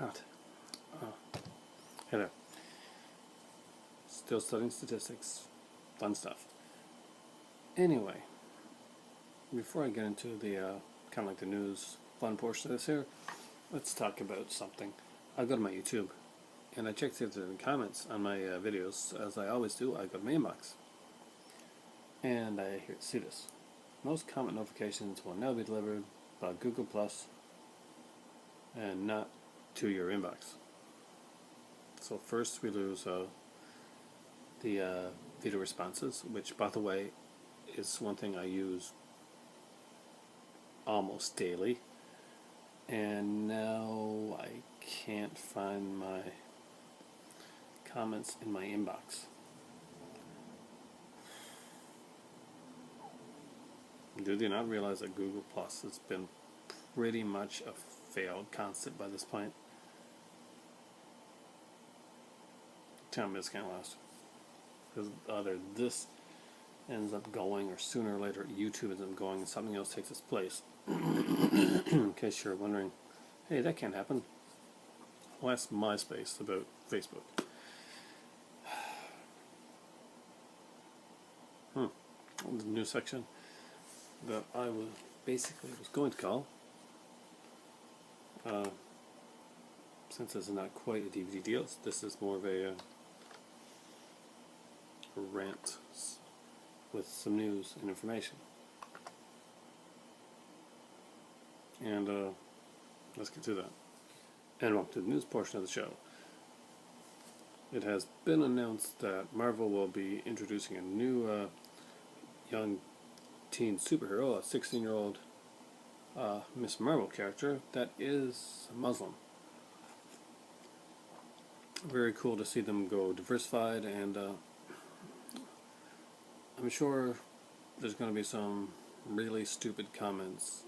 hot. Hey there. Still studying statistics. Fun stuff. Anyway, before I get into the kind of like the news fun portion of this here, let's talk about something. I go to my YouTube and I check if there's any comments on my videos. As I always do, I go to my inbox and I see this. Most comment notifications will now be delivered by Google Plus and not to your inbox. So first we lose the video responses, which by the way is one thing I use almost daily, and now I can't find my comments in my inbox. Do they not realize that Google Plus has been pretty much a failed concept by this point? Tell me this can't last. Because either this ends up going, or sooner or later YouTube ends up going and something else takes its place. In case you're wondering, hey, that can't happen. Well, ask MySpace about Facebook. The new section that I was going to call, since this is not quite a DVD deal, this is more of a rant with some news and information. And let's get to that. And welcome to the news portion of the show. It has been announced that Marvel will be introducing a new young teen superhero, a 16-year-old Miss Marvel character that is Muslim. Very cool to see them go diversified, and I'm sure there's going to be some really stupid comments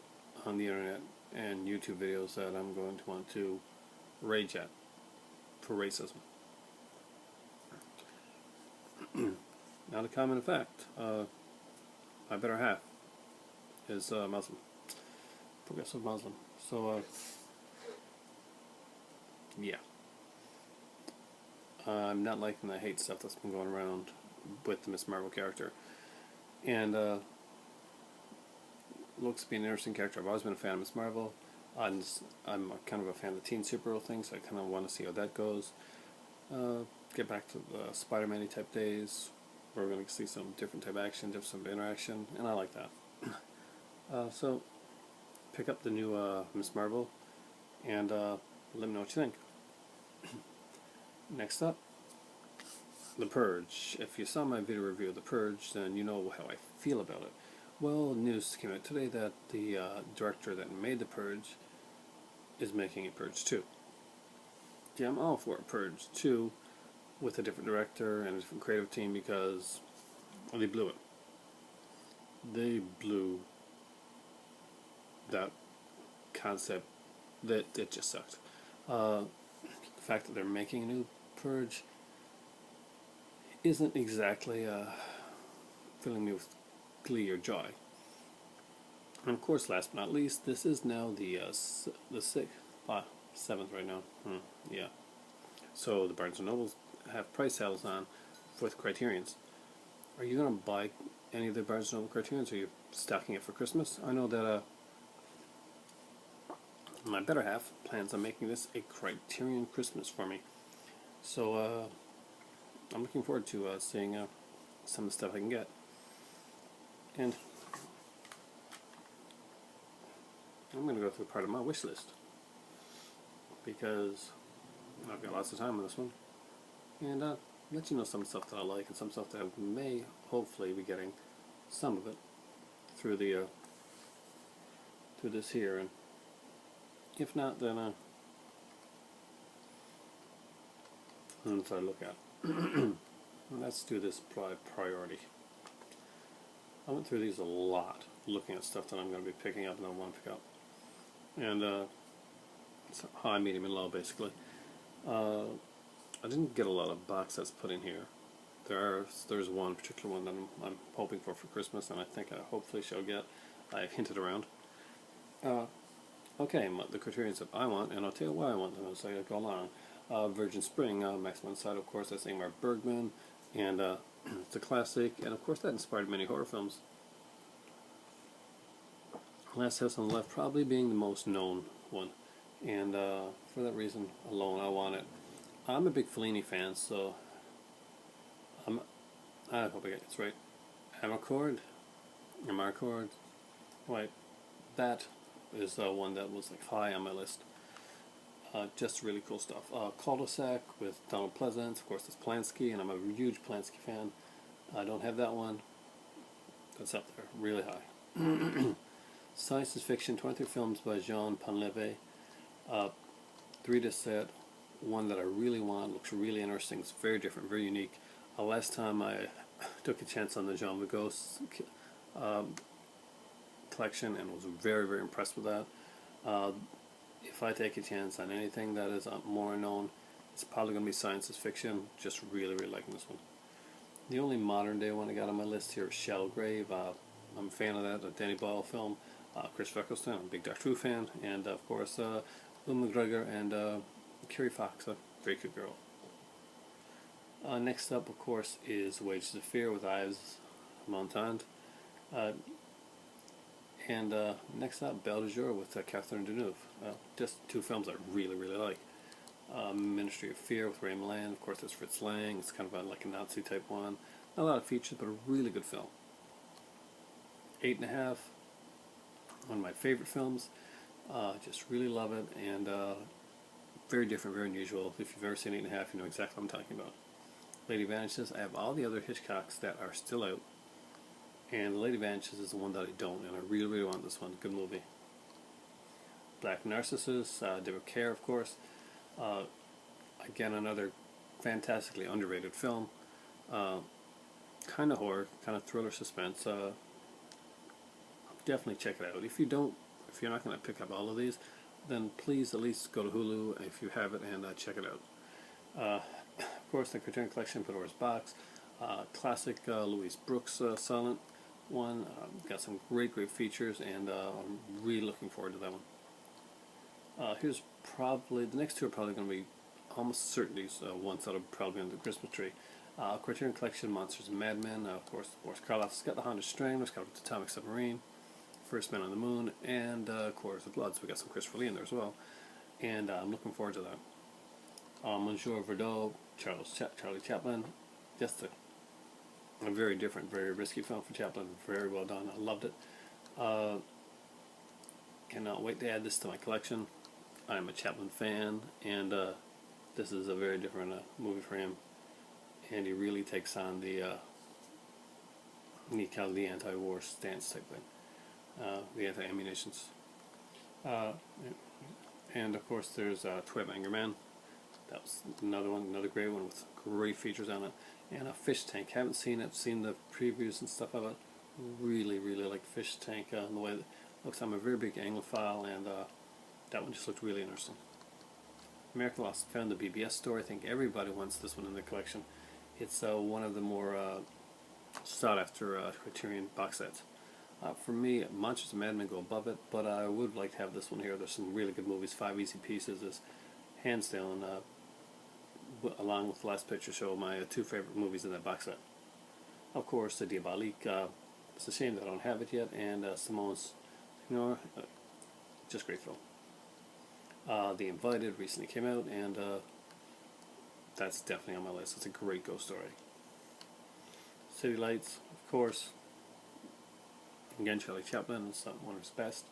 on the internet and YouTube videos that I'm going to want to rage at for racism. Not a common fact. My better half is Muslim, progressive Muslim. So, yeah. I'm not liking the hate stuff that's been going around with the Miss Marvel character. And looks to be an interesting character. I've always been a fan of Miss Marvel. I'm kind of a fan of the teen superhero thing, so I kind of want to see how that goes. Get back to the Spider-Man type days. We're going to see some different type of action, different interaction, and I like that. So, pick up the new Miss Marvel, and let me know what you think. Next up, The Purge. If you saw my video review of The Purge, then you know how I feel about it. Well, news came out today that the director that made The Purge is making a Purge 2. Yeah, I'm all for a Purge 2 with a different director and a different creative team, because they blew it. They blew that concept. That it just sucked. The fact that they're making a new Purge isn't exactly filling me with glee or joy. And of course, last but not least, this is now the 7th right now. Yeah. So the Barnes & Nobles have price sales on for the Criterions. Are you going to buy any of the Barnes & Noble Criterions? Or are you stocking it for Christmas? I know that my better half plans on making this a Criterion Christmas for me. So I'm looking forward to seeing some of the stuff I can get. And I'm going to go through part of my wish list, because I've got lots of time on this one, and let you know some stuff that I like and some stuff that I may hopefully be getting some of it through the through this here, and if not, then that's what I look at. Let's do this priority. I went through these a lot, looking at stuff that I'm going to be picking up and I want to pick up. And it's high, medium, and low, basically. I didn't get a lot of box sets put in here. There's one particular one that I'm hoping for Christmas, and I think I hopefully shall get. I've hinted around. Okay, the Criterions that I want, and I'll tell you why I want them as I go along. Virgin Spring, Maximum Inside, of course, that's Ingmar Bergman, and it's a classic, and of course that inspired many horror films. Last House on the Left probably being the most known one, and for that reason alone, I want it. I'm a big Fellini fan, so I hope I get this right. Amarcord, right? That is one that was like high on my list. Just really cool stuff. Cul-de-sac with Donald Pleasance, of course, it's Polanski, and I'm a huge Polanski fan. I don't have that one. That's up there, really high. Science fiction, 23 films by Jean Painlevé. 3-disc set. One that I really want, looks really interesting. It's very different, very unique. Last time I took a chance on the Jean Vigo's collection and was very, very impressed with that. If I take a chance on anything that is more known, it's probably going to be science fiction. Just really, really liking this one. The only modern day one I got on my list here is Shallow Grave. I'm a fan of that, a Danny Boyle film. Chris Eccleston, I'm a big Doctor Who fan, and of course Will McGregor and Kerry Fox, a very cute girl. Next up, of course, is Wages of Fear with Yves Montand. And next up, Belle de Jour with Catherine Deneuve. Just two films I really, really like. Ministry of Fear with Ray Milland. Of course, it's Fritz Lang. It's kind of like a Nazi type one. Not a lot of features, but a really good film. 8.5. One of my favorite films. Just really love it, and very different, very unusual. If you've ever seen 8.5, you know exactly what I'm talking about. Lady Vanishes. I have all the other Hitchcocks that are still out, and Lady Vanishes is the one that I don't, and I really, really want this one. Good movie. Black Narcissus, David Kerr, of course. Again, another fantastically underrated film. Kind of horror, kind of thriller suspense. Definitely check it out. If you're not going to pick up all of these, then please at least go to Hulu if you have it and check it out. Of course, the Criterion Collection, Pandora's Box, classic Louise Brooks silent one. Got some great features, and I'm really looking forward to that one. Here's probably the next two are probably going to be almost certainties. Ones that'll probably be on the Christmas tree. Criterion Collection, Monsters and Madmen. Of course, Boris Karloff's got the Honda Strangler's got the Atomic Submarine, First Man on the Moon, and Chorus of Blood. So we got some Christopher Lee in there as well, and I'm looking forward to that. Monsieur Verdot, Charlie Chaplin, just a very different, very risky film for Chaplin. Very well done. I loved it. Cannot wait to add this to my collection. I'm a Chaplin fan, and this is a very different movie for him. And he really takes on the anti-war stance type thing, the anti-ammunitions. And of course, there's Twelve Angry Men. That was another one, another great one with great features on it. And a Fish Tank. Haven't seen it. Seen the previews and stuff of it. Really, really like Fish Tank. The way it looks. I'm a very big Anglophile, and that one just looked really interesting. American Lost and Found, the BBS story. I think everybody wants this one in their collection. It's one of the more sought after Criterion box sets. For me, Monsters and Madmen go above it, but I would like to have this one here. There's some really good movies. 5 Easy Pieces is hands down, along with The Last Picture Show, my two favorite movies in that box set. Of course, The Diabolique. It's a shame that I don't have it yet, and Simone's Signor, just great film. The Invited recently came out, and that's definitely on my list. It's a great ghost story. City Lights, of course. Again, Charlie Chaplin is one of his best.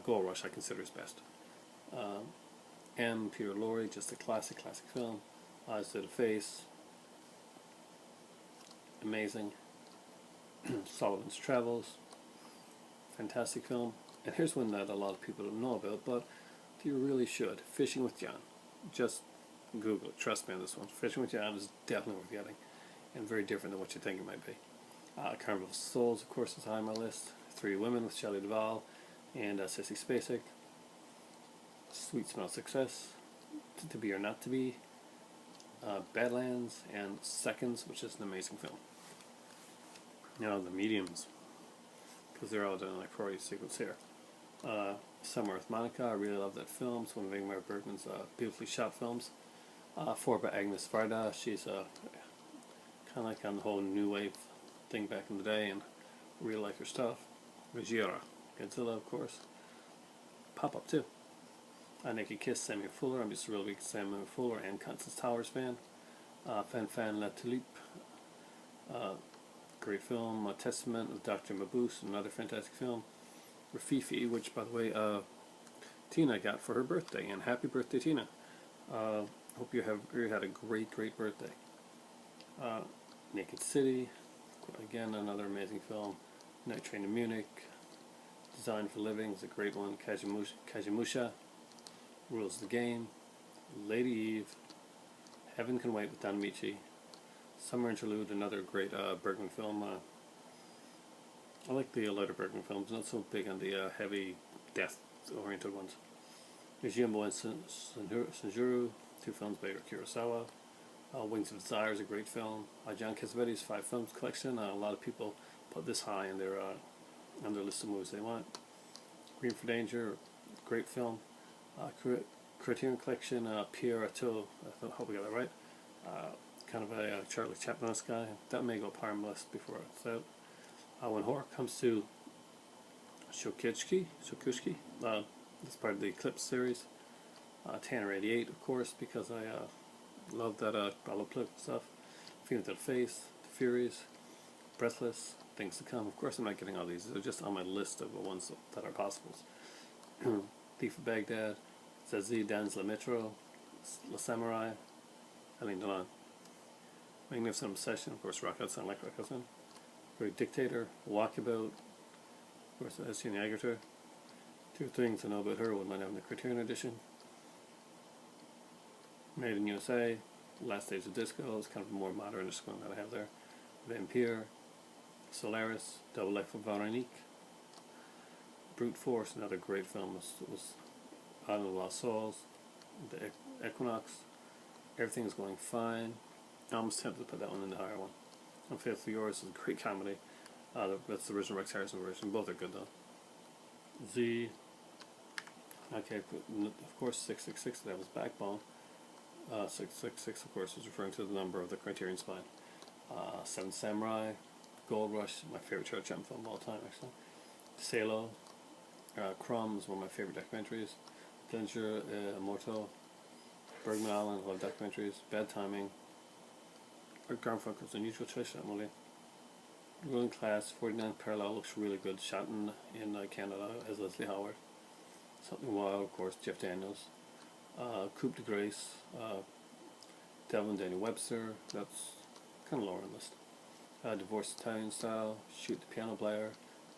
Gold Rush I consider his best. M. Peter Lorre, just a classic film. Eyes to the Face, amazing. Sullivan's Travels, fantastic film. And here's one that a lot of people don't know about, but you really should. Fishing with John. Just Google it. Trust me on this one. Fishing with John is definitely worth getting, and very different than what you think it might be. Carnival of Souls, of course, is high on my list. Three Women with Shelley Duvall and Sissy Spacek. Sweet Smell of Success, To Be or Not to Be, Badlands, and Seconds, which is an amazing film. Now, The Mediums, because they're all done in like priority sequence here. Summer with Monica, I really love that film. It's one of Ingmar Bergman's beautifully shot films. Four by Agnes Varda. She's kind of like on the whole new wave thing back in the day, and really like her stuff. Gojira, Godzilla, of course. Pop Up too. Naked Kiss, Samuel Fuller. I'm just a real big Samuel Fuller and Constance Towers fan. Fan La Tulipe. Great film. Testament of Dr. Mabuse, another fantastic film. Rafifi, which by the way Tina got for her birthday, and happy birthday, Tina. Hope you had a great birthday. Naked City, again another amazing film. Night Train to Munich, Design for Living is a great one. Kajimusha, Rules the Game, Lady Eve, Heaven Can Wait with Don Amici, Summer Interlude, another great Bergman film. I like the lighter Bergman films, not so big on the heavy death-oriented ones. There's Yumbo and Sanjuru, two films by Kurosawa. Wings of Desire is a great film. John Cassavetes' 5 films collection. A lot of people put this high in their on their list of movies they want. Green for Danger, great film. Criterion collection. Pierre Artaud, I hope we got that right. Kind of a Charlie Chaplin-esque guy. That may go up higher on my list before it's out. When horror comes to Shokushiki, it's part of the Eclipse series. Tanner 88, of course, because I love that. I love political stuff. Feeling to the Face, The Furies, Breathless, Things to Come. Of course, I'm not getting all these. They're just on my list of the ones that are possibles. Thief of Baghdad, Zazie dans le Metro, Le Samurai, Alain Delon. Magnificent Obsession, of course, Rock Hudson, like Rock Hudson. Great Dictator, Walkabout, of course, Etienne Agarter. Two Things to Know About Her, one might have in the Criterion edition. Made in USA, Last Days of Disco is kind of a more modernist one that I have there. Vampire, Solaris, Double Life of Veronique. Brute Force, another great film, was Island of Lost Souls, The Equinox, Everything is Going Fine. I almost tempted to put that one in the higher one. Unfaithfully Yours is a great comedy. That's the original Rex Harrison version. Both are good though. Z. Okay, of course 666, that was Backbone. 666, of course, is referring to the number of the Criterion spine. Seven Samurai, Gold Rush, my favorite Charlie Chaplin film of all time, actually. Salo, Crumb is one of my favorite documentaries. Danger, Immortal, Bergman Island, I love documentaries. Bad Timing. Garfunkel's Unusual Choice, that movie. Ruling Class, 49 Parallel looks really good, shot in Canada as Leslie Howard. Something Wild, of course, Jeff Daniels. Coupe de Grace, Devlin Danny Webster, that's kind of lower on the list. Divorce Italian Style, Shoot the Piano Player,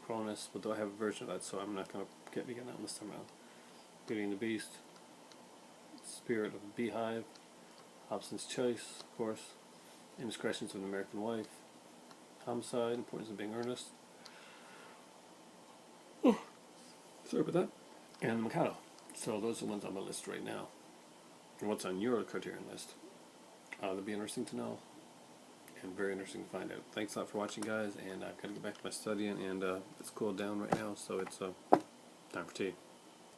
Cronus, but though I have a version of that, so I'm not going to get that one this time around. Beauty and the Beast, Spirit of the Beehive, Hobson's Choice, of course, Indiscretions of an American Wife, Homicide, Importance of Being Earnest. Oh, sorry about that. And The Mikado. So those are the ones on my list right now. And what's on your Criterion list? That'll be interesting to know, and very interesting to find out. Thanks a lot for watching, guys, and I've got to go back to my studying, and it's cooled down right now, so it's time for tea.